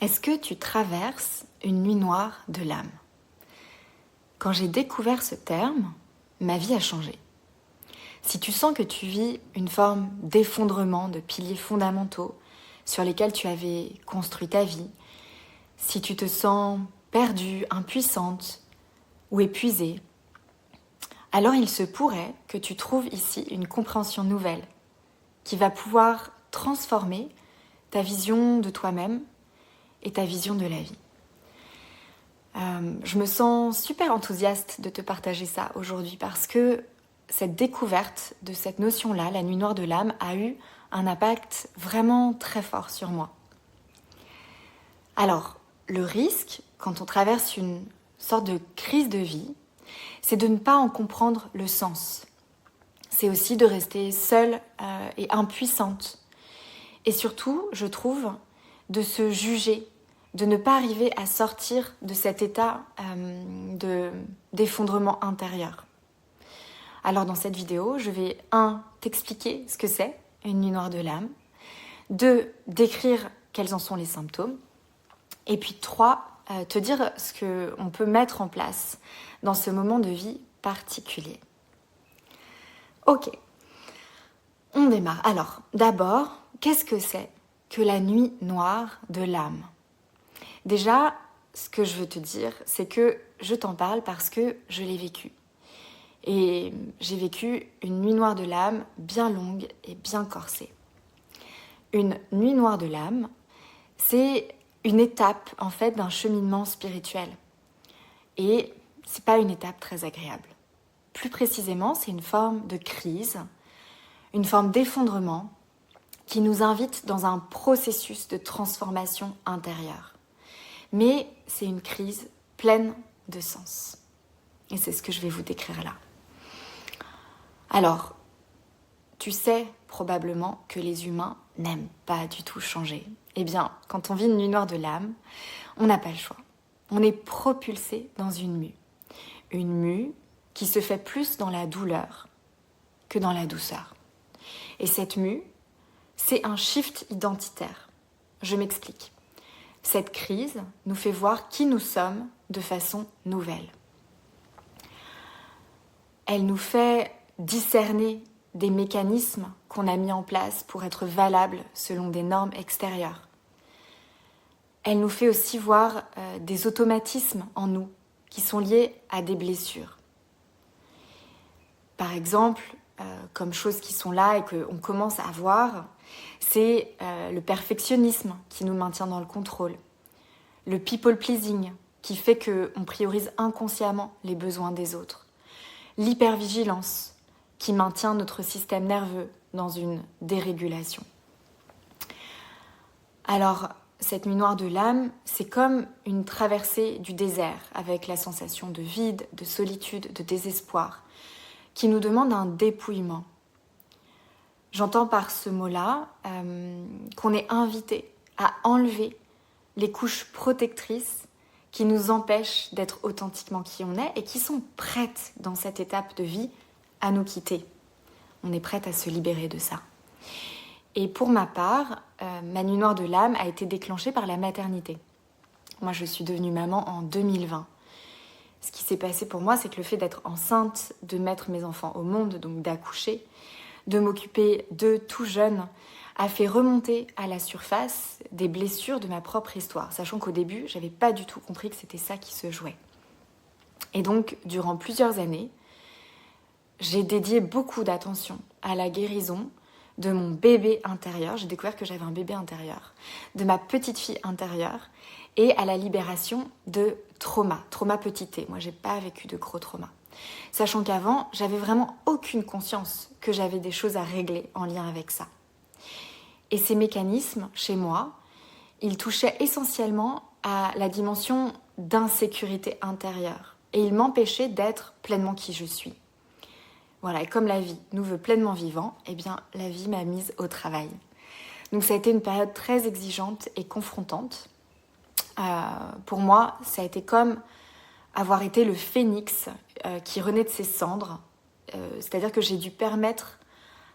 Est-ce que tu traverses une nuit noire de l'âme? Quand j'ai découvert ce terme, ma vie a changé. Si tu sens que tu vis une forme d'effondrement de piliers fondamentaux sur lesquels tu avais construit ta vie, si tu te sens perdue, impuissante ou épuisée, alors il se pourrait que tu trouves ici une compréhension nouvelle qui va pouvoir transformer ta vision de toi-même et ta vision de la vie. Je me sens super enthousiaste de te partager ça aujourd'hui parce que cette découverte de cette notion-là, la nuit noire de l'âme, a eu un impact vraiment très fort sur moi. Alors, le risque, quand on traverse une sorte de crise de vie, c'est de ne pas en comprendre le sens. C'est aussi de rester seule et impuissante. Et surtout, je trouve, de se juger, de ne pas arriver à sortir de cet état d'effondrement intérieur. Alors dans cette vidéo, je vais 1. T'expliquer ce que c'est une nuit noire de l'âme, 2. Décrire quels en sont les symptômes, et puis 3. Te dire ce qu'on peut mettre en place dans ce moment de vie particulier. Ok, on démarre. Alors, d'abord, qu'est-ce que c'est que la nuit noire de l'âme ? Déjà, ce que je veux te dire, c'est que je t'en parle parce que je l'ai vécu. Et j'ai vécu une nuit noire de l'âme bien longue et bien corsée. Une nuit noire de l'âme, c'est une étape en fait d'un cheminement spirituel. Et c'est pas une étape très agréable. Plus précisément, c'est une forme de crise, une forme d'effondrement qui nous invite dans un processus de transformation intérieure. Mais c'est une crise pleine de sens. Et c'est ce que je vais vous décrire là. Alors, tu sais probablement que les humains n'aiment pas du tout changer. Eh bien, quand on vit une nuit noire de l'âme, on n'a pas le choix. On est propulsé dans une mue. Une mue qui se fait plus dans la douleur que dans la douceur. Et cette mue, c'est un shift identitaire. Je m'explique. Cette crise nous fait voir qui nous sommes de façon nouvelle. Elle nous fait discerner des mécanismes qu'on a mis en place pour être valables selon des normes extérieures. Elle nous fait aussi voir des automatismes en nous qui sont liés à des blessures. Par exemple, comme choses qui sont là et qu'on commence à voir, c'est le perfectionnisme qui nous maintient dans le contrôle, le people pleasing qui fait qu'on priorise inconsciemment les besoins des autres, l'hypervigilance qui maintient notre système nerveux dans une dérégulation. Alors, cette nuit noire de l'âme, c'est comme une traversée du désert avec la sensation de vide, de solitude, de désespoir, qui nous demande un dépouillement. J'entends par ce mot-là qu'on est invité à enlever les couches protectrices qui nous empêchent d'être authentiquement qui on est et qui sont prêtes dans cette étape de vie à nous quitter. On est prête à se libérer de ça. Et pour ma part, ma nuit noire de l'âme a été déclenchée par la maternité. Moi, je suis devenue maman en 2020. Ce qui s'est passé pour moi, c'est que le fait d'être enceinte, de mettre mes enfants au monde, donc d'accoucher, de m'occuper d'eux tout jeunes, a fait remonter à la surface des blessures de ma propre histoire, sachant qu'au début, j'avais pas du tout compris que c'était ça qui se jouait. Et donc, durant plusieurs années, j'ai dédié beaucoup d'attention à la guérison de mon bébé intérieur. J'ai découvert que j'avais un bébé intérieur, de ma petite fille intérieure et à la libération de trauma petit t. Moi, j'ai pas vécu de gros traumas. Sachant qu'avant, j'avais vraiment aucune conscience que j'avais des choses à régler en lien avec ça. Et ces mécanismes, chez moi, ils touchaient essentiellement à la dimension d'insécurité intérieure. Et ils m'empêchaient d'être pleinement qui je suis. Voilà, et comme la vie nous veut pleinement vivants, eh bien, la vie m'a mise au travail. Donc ça a été une période très exigeante et confrontante. Pour moi, ça a été comme avoir été le phénix qui renaît de ses cendres. C'est-à-dire que j'ai dû permettre,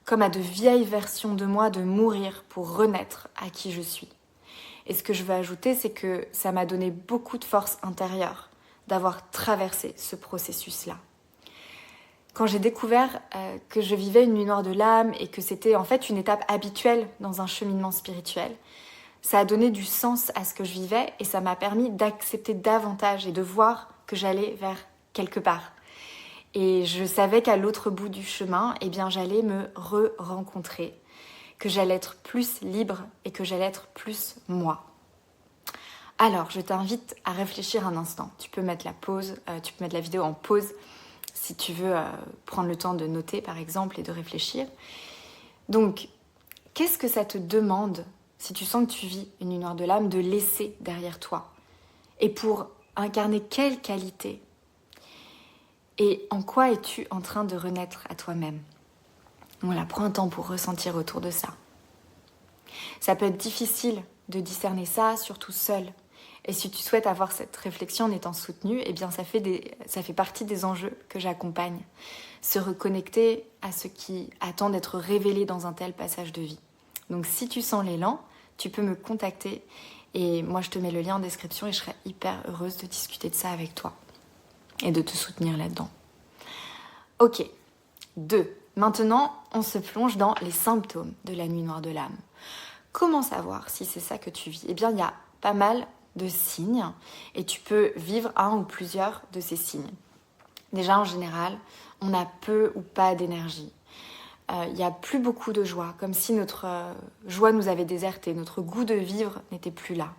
comme à de vieilles versions de moi, de mourir pour renaître à qui je suis. Et ce que je veux ajouter, c'est que ça m'a donné beaucoup de force intérieure d'avoir traversé ce processus-là. Quand j'ai découvert que je vivais une nuit noire de l'âme et que c'était en fait une étape habituelle dans un cheminement spirituel, ça a donné du sens à ce que je vivais et ça m'a permis d'accepter davantage et de voir que j'allais vers quelque part. Et je savais qu'à l'autre bout du chemin, eh bien, j'allais me re-rencontrer, que j'allais être plus libre et que j'allais être plus moi. Alors, je t'invite à réfléchir un instant. Tu peux mettre la vidéo en pause si tu veux prendre le temps de noter, par exemple, et de réfléchir. Donc, qu'est-ce que ça te demande, si tu sens que tu vis une nuit noire de l'âme, de laisser derrière toi? Et pour incarner quelle qualité? Et en quoi es-tu en train de renaître à toi-même? Voilà, prends un temps pour ressentir autour de ça. Ça peut être difficile de discerner ça, surtout seul. Et si tu souhaites avoir cette réflexion en étant soutenu, eh bien ça fait partie des enjeux que j'accompagne. Se reconnecter à ce qui attend d'être révélé dans un tel passage de vie. Donc si tu sens l'élan, tu peux me contacter et moi je te mets le lien en description et je serai hyper heureuse de discuter de ça avec toi et de te soutenir là-dedans. Ok, 2. Maintenant, on se plonge dans les symptômes de la nuit noire de l'âme. Comment savoir si c'est ça que tu vis? Eh bien, il y a pas mal de signes et tu peux vivre un ou plusieurs de ces signes. Déjà, en général, on a peu ou pas d'énergie. Il n'y a plus beaucoup de joie, comme si notre joie nous avait déserté, notre goût de vivre n'était plus là.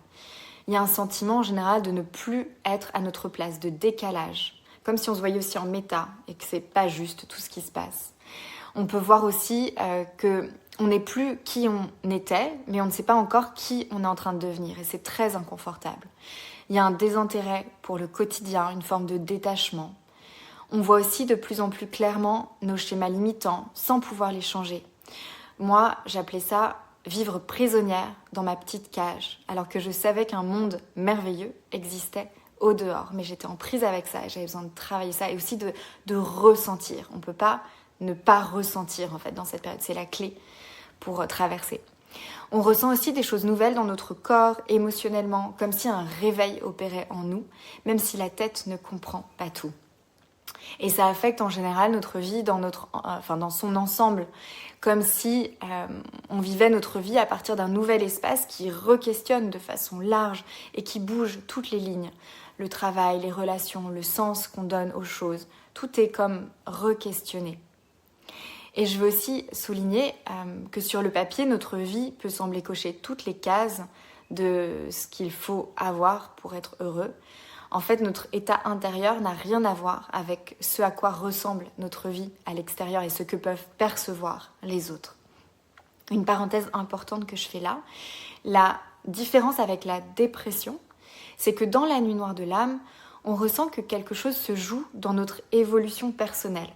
Il y a un sentiment en général de ne plus être à notre place, de décalage, comme si on se voyait aussi en méta et que c'est pas juste tout ce qui se passe. On peut voir aussi qu'on n'est plus qui on était, mais on ne sait pas encore qui on est en train de devenir et c'est très inconfortable. Il y a un désintérêt pour le quotidien, une forme de détachement. On voit aussi de plus en plus clairement nos schémas limitants sans pouvoir les changer. Moi, j'appelais ça vivre prisonnière dans ma petite cage, alors que je savais qu'un monde merveilleux existait au dehors. Mais j'étais en prise avec ça et j'avais besoin de travailler ça et aussi de ressentir. On ne peut pas ne pas ressentir en fait dans cette période. C'est la clé pour traverser. On ressent aussi des choses nouvelles dans notre corps, émotionnellement, comme si un réveil opérait en nous, même si la tête ne comprend pas tout. Et ça affecte en général notre vie dans son ensemble, comme si on vivait notre vie à partir d'un nouvel espace qui re-questionne de façon large et qui bouge toutes les lignes. Le travail, les relations, le sens qu'on donne aux choses, tout est comme re-questionné. Et je veux aussi souligner que sur le papier, notre vie peut sembler cocher toutes les cases de ce qu'il faut avoir pour être heureux. En fait, notre état intérieur n'a rien à voir avec ce à quoi ressemble notre vie à l'extérieur et ce que peuvent percevoir les autres. Une parenthèse importante que je fais là, la différence avec la dépression, c'est que dans la nuit noire de l'âme, on ressent que quelque chose se joue dans notre évolution personnelle.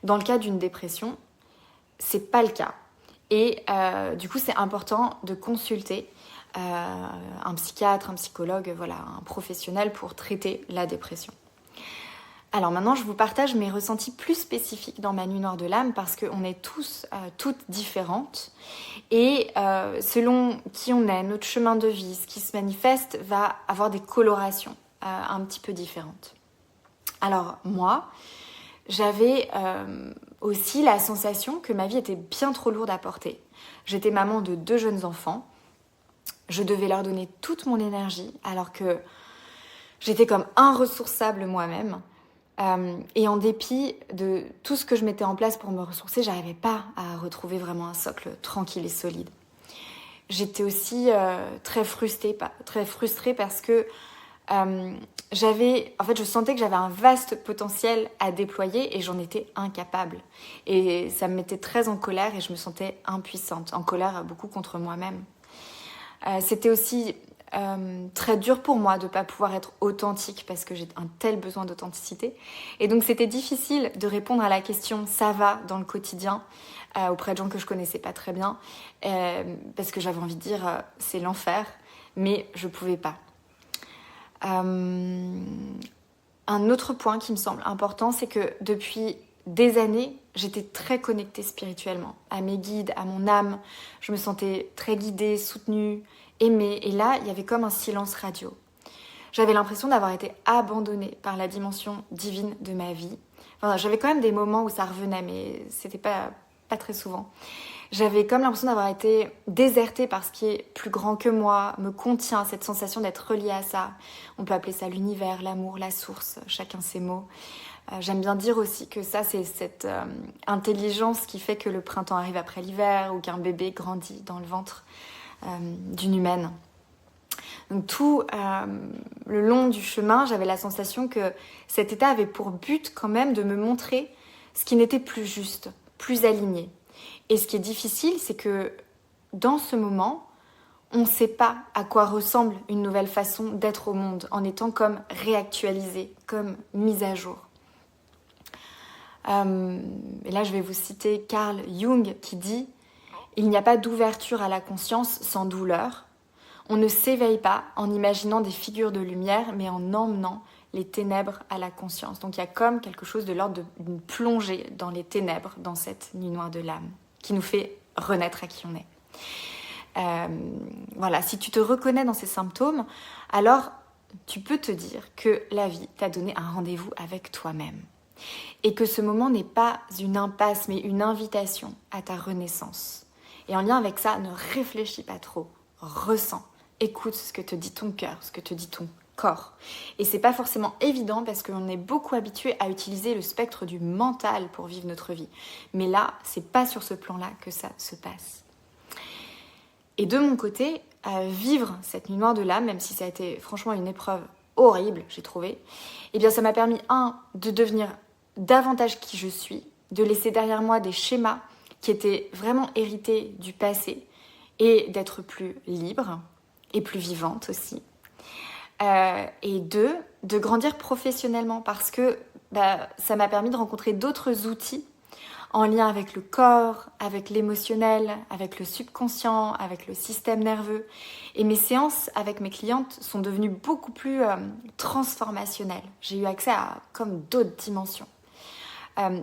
Dans le cas d'une dépression, c'est pas le cas. Et du coup, c'est important de consulter un psychiatre, un psychologue, voilà, un professionnel pour traiter la dépression. Alors maintenant, je vous partage mes ressentis plus spécifiques dans ma nuit noire de l'âme parce qu'on est tous, toutes différentes et selon qui on est, notre chemin de vie, ce qui se manifeste va avoir des colorations un petit peu différentes. Alors moi, j'avais aussi la sensation que ma vie était bien trop lourde à porter. J'étais maman de 2 jeunes enfants. Je devais leur donner toute mon énergie alors que j'étais comme irressourçable moi-même. Et en dépit de tout ce que je mettais en place pour me ressourcer, j'arrivais pas à retrouver vraiment un socle tranquille et solide. J'étais aussi très frustrée parce que je sentais que j'avais un vaste potentiel à déployer et j'en étais incapable. Et ça me mettait très en colère et je me sentais impuissante, en colère beaucoup contre moi-même. C'était aussi très dur pour moi de ne pas pouvoir être authentique parce que j'ai un tel besoin d'authenticité. Et donc c'était difficile de répondre à la question « ça va ?» dans le quotidien auprès de gens que je connaissais pas très bien parce que j'avais envie de dire « c'est l'enfer », mais je pouvais pas. Un autre point qui me semble important, c'est que depuis des années, j'étais très connectée spirituellement, à mes guides, à mon âme. Je me sentais très guidée, soutenue, aimer. Et là, il y avait comme un silence radio. J'avais l'impression d'avoir été abandonnée par la dimension divine de ma vie. Enfin, j'avais quand même des moments où ça revenait, mais c'était pas très souvent. J'avais comme l'impression d'avoir été désertée par ce qui est plus grand que moi, me contient, cette sensation d'être reliée à ça. On peut appeler ça l'univers, l'amour, la source, chacun ses mots. J'aime bien dire aussi que ça, c'est cette intelligence qui fait que le printemps arrive après l'hiver ou qu'un bébé grandit dans le ventre d'une humaine. Donc tout le long du chemin, j'avais la sensation que cet état avait pour but quand même de me montrer ce qui n'était plus juste, plus aligné. Et ce qui est difficile, c'est que dans ce moment, on ne sait pas à quoi ressemble une nouvelle façon d'être au monde en étant comme réactualisé, comme mise à jour. Et là, je vais vous citer Carl Jung qui dit « Il n'y a pas d'ouverture à la conscience sans douleur. On ne s'éveille pas en imaginant des figures de lumière, mais en emmenant les ténèbres à la conscience. » Donc il y a comme quelque chose de l'ordre d'une plongée dans les ténèbres, dans cette nuit noire de l'âme, qui nous fait renaître à qui on est. Voilà, si tu te reconnais dans ces symptômes, alors tu peux te dire que la vie t'a donné un rendez-vous avec toi-même. Et que ce moment n'est pas une impasse, mais une invitation à ta renaissance. Et en lien avec ça, ne réfléchis pas trop, ressens, écoute ce que te dit ton cœur, ce que te dit ton corps. Et c'est pas forcément évident parce qu'on est beaucoup habitué à utiliser le spectre du mental pour vivre notre vie. Mais là, c'est pas sur ce plan-là que ça se passe. Et de mon côté, vivre cette nuit noire de l'âme, même si ça a été franchement une épreuve horrible, j'ai trouvé, eh bien ça m'a permis, de devenir davantage qui je suis, de laisser derrière moi des schémas qui étaient vraiment hérités du passé et d'être plus libre et plus vivante aussi. Et de grandir professionnellement parce que ça m'a permis de rencontrer d'autres outils en lien avec le corps, avec l'émotionnel, avec le subconscient, avec le système nerveux. Et mes séances avec mes clientes sont devenues beaucoup plus transformationnelles. J'ai eu accès à comme d'autres dimensions.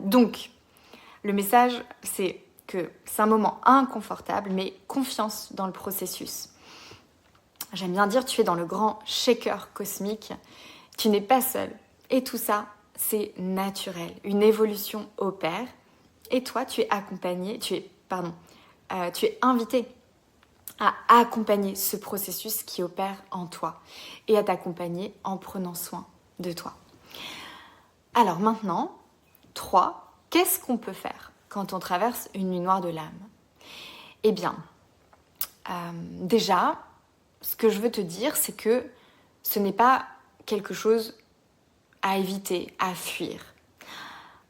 Donc, le message, c'est que c'est un moment inconfortable, mais confiance dans le processus. J'aime bien dire, tu es dans le grand shaker cosmique, tu n'es pas seul. Et tout ça, c'est naturel. Une évolution opère. Et toi, tu es accompagné, tu es invité à accompagner ce processus qui opère en toi et à t'accompagner en prenant soin de toi. Alors maintenant, 3, qu'est-ce qu'on peut faire quand on traverse une nuit noire de l'âme ? Eh bien, déjà, ce que je veux te dire, c'est que ce n'est pas quelque chose à éviter, à fuir.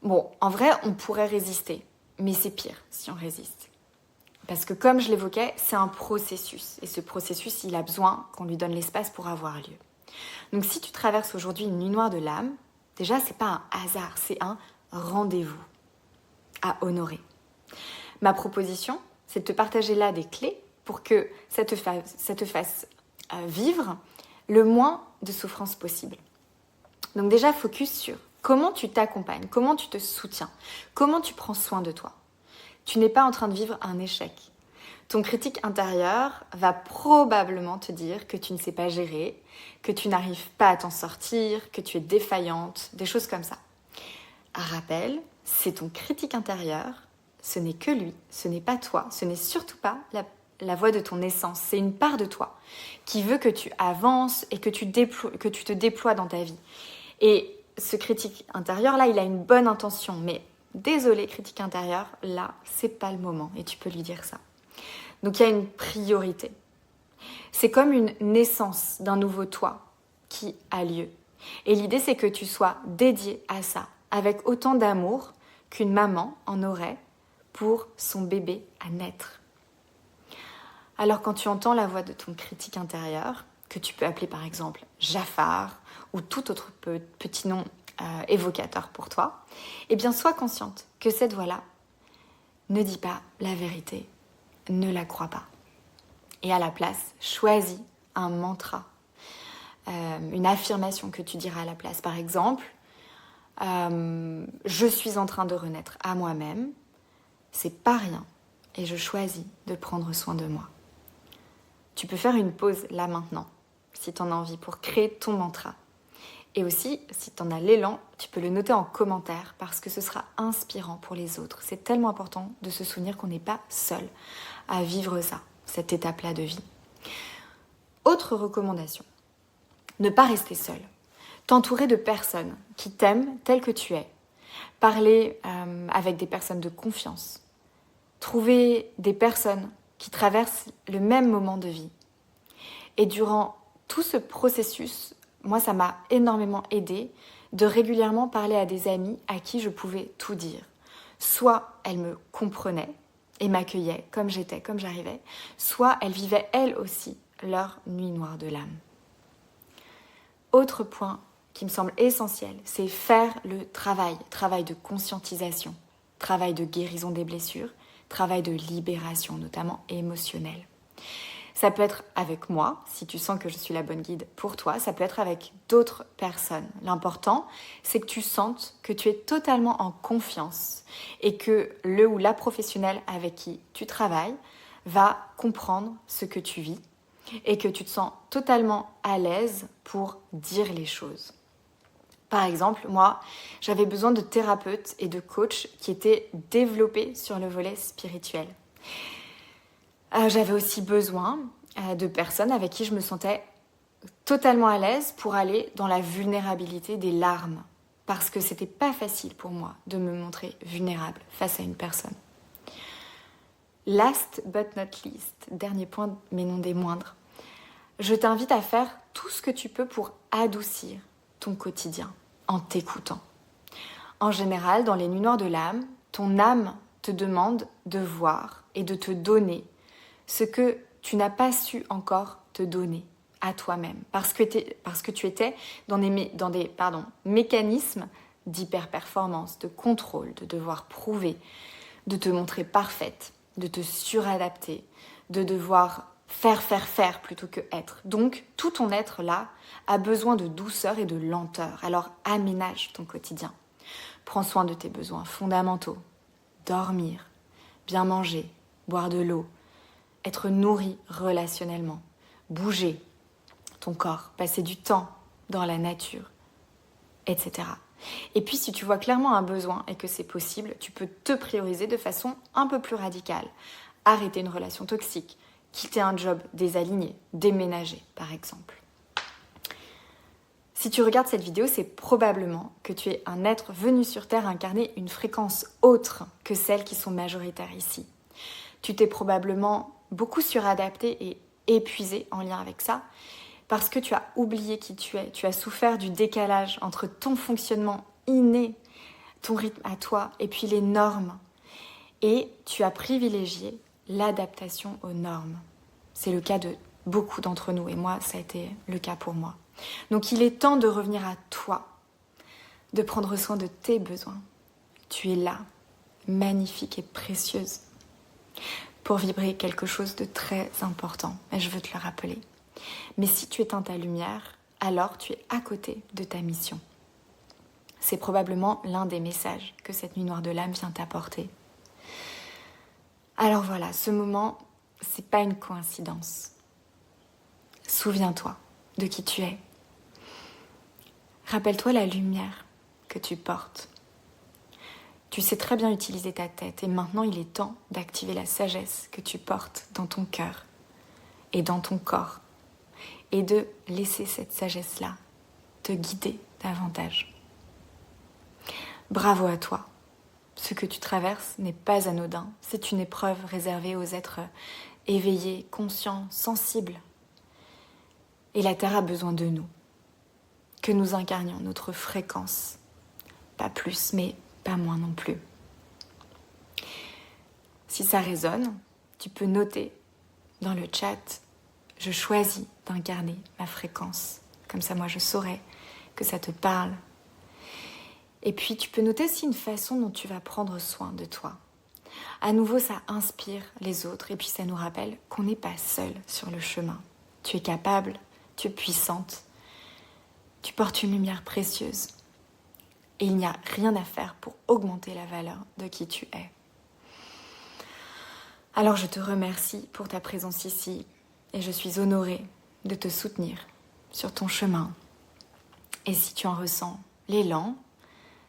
Bon, en vrai, on pourrait résister, mais c'est pire si on résiste. Parce que comme je l'évoquais, c'est un processus. Et ce processus, il a besoin qu'on lui donne l'espace pour avoir lieu. Donc si tu traverses aujourd'hui une nuit noire de l'âme, déjà, c'est pas un hasard, c'est un rendez-vous à honorer. Ma proposition, c'est de te partager là des clés pour que ça te fasse vivre le moins de souffrance possible. Donc déjà, focus sur comment tu t'accompagnes, comment tu te soutiens, comment tu prends soin de toi. Tu n'es pas en train de vivre un échec. Ton critique intérieur va probablement te dire que tu ne sais pas gérer, que tu n'arrives pas à t'en sortir, que tu es défaillante, des choses comme ça. Rappel, c'est ton critique intérieur, ce n'est que lui, ce n'est pas toi, ce n'est surtout pas la voix de ton essence, c'est une part de toi qui veut que tu avances et que tu te déploies dans ta vie. Et ce critique intérieur, là, il a une bonne intention, mais désolé, critique intérieur, là, c'est pas le moment, et tu peux lui dire ça. Donc, il y a une priorité. C'est comme une naissance d'un nouveau toi qui a lieu. Et l'idée, c'est que tu sois dédié à ça, avec autant d'amour qu'une maman en aurait pour son bébé à naître. Alors, quand tu entends la voix de ton critique intérieur, que tu peux appeler par exemple Jafar ou tout autre petit nom évocateur pour toi, eh bien sois consciente que cette voix-là ne dit pas la vérité, ne la crois pas. Et à la place, choisis un mantra, une affirmation que tu diras à la place. Par exemple, je suis en train de renaître à moi-même, c'est pas rien et je choisis de prendre soin de moi. Tu peux faire une pause là maintenant, si tu en as envie, pour créer ton mantra. Et aussi, si tu en as l'élan, tu peux le noter en commentaire parce que ce sera inspirant pour les autres. C'est tellement important de se souvenir qu'on n'est pas seul à vivre ça, cette étape-là de vie. Autre recommandation, ne pas rester seul. T'entourer de personnes qui t'aiment tel que tu es. Parler avec des personnes de confiance. Trouver des personnes qui traversent le même moment de vie. Et durant tout ce processus, moi, ça m'a énormément aidée de régulièrement parler à des amis à qui je pouvais tout dire. Soit elles me comprenaient et m'accueillaient comme j'étais, comme j'arrivais, soit elles vivaient elles aussi leur nuit noire de l'âme. Autre point qui me semble essentiel, c'est faire le travail de conscientisation, travail de guérison des blessures, travail de libération, notamment émotionnelle. Ça peut être avec moi, si tu sens que je suis la bonne guide pour toi. Ça peut être avec d'autres personnes. L'important, c'est que tu sentes que tu es totalement en confiance et que le ou la professionnelle avec qui tu travailles va comprendre ce que tu vis et que tu te sens totalement à l'aise pour dire les choses. Par exemple, moi, j'avais besoin de thérapeutes et de coachs qui étaient développés sur le volet spirituel. J'avais aussi besoin de personnes avec qui je me sentais totalement à l'aise pour aller dans la vulnérabilité des larmes. Parce que c'était pas facile pour moi de me montrer vulnérable face à une personne. Last but not least, dernier point mais non des moindres, je t'invite à faire tout ce que tu peux pour adoucir ton quotidien en t'écoutant. En général, dans les nuits noires de l'âme, ton âme te demande de voir et de te donner ce que tu n'as pas su encore te donner à toi-même, parce que tu étais dans des mécanismes d'hyper-performance, de contrôle, de devoir prouver, de te montrer parfaite, de te suradapter, de devoir faire plutôt que être. Donc, tout ton être là a besoin de douceur et de lenteur. Alors, aménage ton quotidien. Prends soin de tes besoins fondamentaux. Dormir, bien manger, boire de l'eau, être nourri relationnellement, bouger ton corps, passer du temps dans la nature, etc. Et puis si tu vois clairement un besoin et que c'est possible, tu peux te prioriser de façon un peu plus radicale. Arrêter une relation toxique, quitter un job désaligné, déménager par exemple. Si tu regardes cette vidéo, c'est probablement que tu es un être venu sur Terre incarner une fréquence autre que celles qui sont majoritaires ici. Tu t'es probablement beaucoup suradapté et épuisé en lien avec ça, parce que tu as oublié qui tu es, tu as souffert du décalage entre ton fonctionnement inné, ton rythme à toi, et puis les normes. Et tu as privilégié l'adaptation aux normes. C'est le cas de beaucoup d'entre nous, et moi, ça a été le cas pour moi. Donc il est temps de revenir à toi, de prendre soin de tes besoins. Tu es là, magnifique et précieuse, pour vibrer quelque chose de très important, et je veux te le rappeler. Mais si tu éteins ta lumière, alors tu es à côté de ta mission. C'est probablement l'un des messages que cette nuit noire de l'âme vient t'apporter. Alors voilà, ce moment, c'est pas une coïncidence. Souviens-toi de qui tu es. Rappelle-toi la lumière que tu portes. Tu sais très bien utiliser ta tête et maintenant il est temps d'activer la sagesse que tu portes dans ton cœur et dans ton corps et de laisser cette sagesse-là te guider davantage. Bravo à toi. Ce que tu traverses n'est pas anodin. C'est une épreuve réservée aux êtres éveillés, conscients, sensibles. Et la Terre a besoin de nous. Que nous incarnions notre fréquence. Pas plus, mais pas moins non plus. Si ça résonne, tu peux noter dans le chat « Je choisis d'incarner ma fréquence ». Comme ça, moi, je saurai que ça te parle. Et puis, tu peux noter aussi une façon dont tu vas prendre soin de toi. À nouveau, ça inspire les autres et puis ça nous rappelle qu'on n'est pas seul sur le chemin. Tu es capable, tu es puissante, tu portes une lumière précieuse. Et il n'y a rien à faire pour augmenter la valeur de qui tu es. Alors je te remercie pour ta présence ici. et je suis honorée de te soutenir sur ton chemin. Et si tu en ressens l'élan,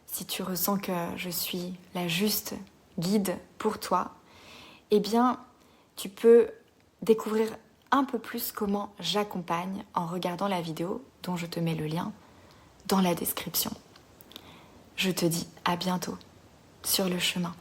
si tu ressens que je suis la juste guide pour toi, eh bien, tu peux découvrir un peu plus comment j'accompagne en regardant la vidéo dont je te mets le lien dans la description. Je te dis à bientôt sur le chemin.